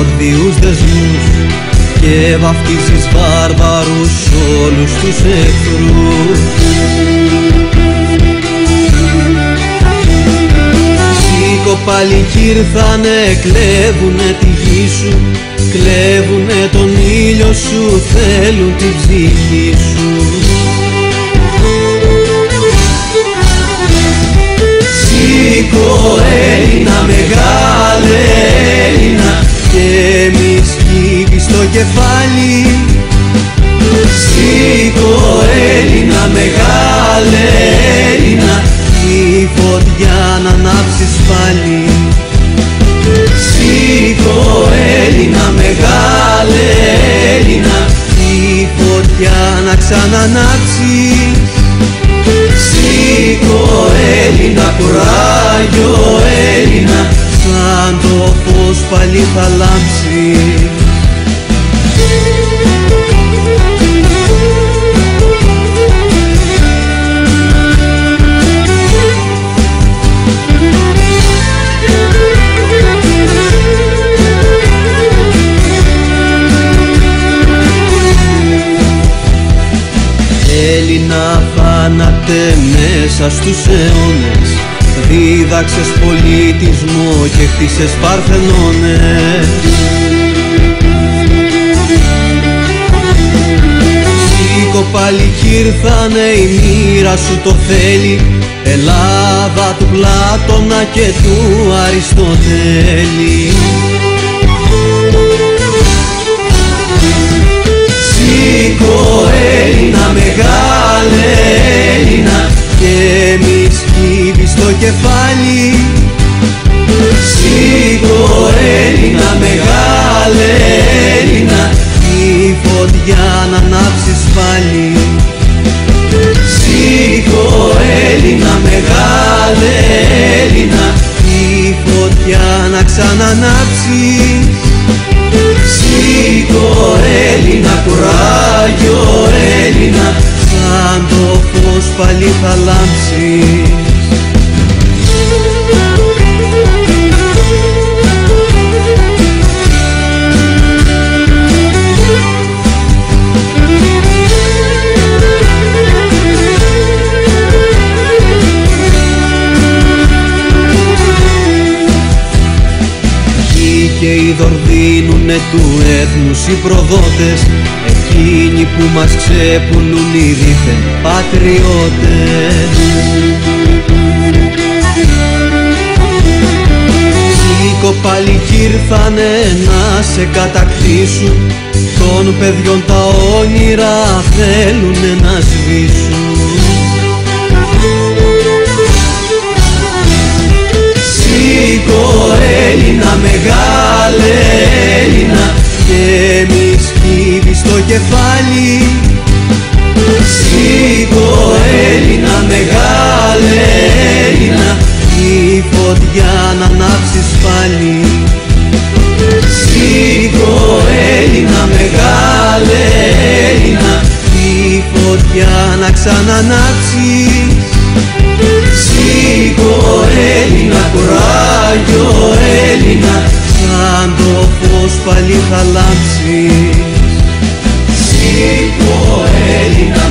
όρδιους δεσμούς και βαφτίζεις βάρβαρους όλους τους εχθρούς. Σήκω πάλι κι ήρθανε, κλέβουνε τη γη σου, κλέβουνε τον ήλιο σου, θέλουν την ψυχή σου. Σήκω Έλληνα, μεγάλε Έλληνα, και μη σκύβεις το κεφάλι. Σήκω Έλληνα, μεγάλε Έλληνα, τη φωτιά να ανάψεις πάλι. Σήκω Έλληνα, μεγάλε Έλληνα, τη φωτιά να ξανανάψεις. Σήκω Έλληνα, κουράγιο Έλληνα, σαν το φως πάλι θα λάμψει. Έλληνα θάνατε μέσα στους αιώνες, δίδαξες πολιτισμό και χτίσες παρθενώνες. Σήκω πάλι κι ήρθανε, η μοίρα σου το θέλει, Ελλάδα του Πλάτωνα και του Αριστοτέλη. Σήκω Έλληνα, μεγάλε Έλληνα, και μη σκύβεις το κεφάλι. Σήκω Έλληνα, μεγάλε Έλληνα, τη φωτιά να ανάψεις πάλι. Σήκω Έλληνα, μεγάλε Έλληνα, τη φωτιά να ξανανάψεις. Σήκω Έλληνα, κουράγιο Έλληνα, σαν το φως πάλι θα λάμψεις. Και οι δορδίνουνε του έθνους οι προδότες, εκείνοι που μας ξεπουλούν οι δίθεν πατριώτες. Σήκω πάλι κι ήρθανε να σε κατακτήσουν, των παιδιών τα όνειρα θέλουνε να σβήσουν. Σήκω Έλληνα, μεγάλε Έλληνα, και μη σκύβεις το κεφάλι. Σήκω Έλληνα, μεγάλε Έλληνα, τη φωτιά να ανάψεις πάλι. Σήκω Έλληνα, μεγάλε Έλληνα, τη φωτιά να ξανανάψεις. Σήκω Έλληνα, κουράγιο Έλληνα, σαν το φως πάλι θα λάμψεις. Σήκω Έλληνα,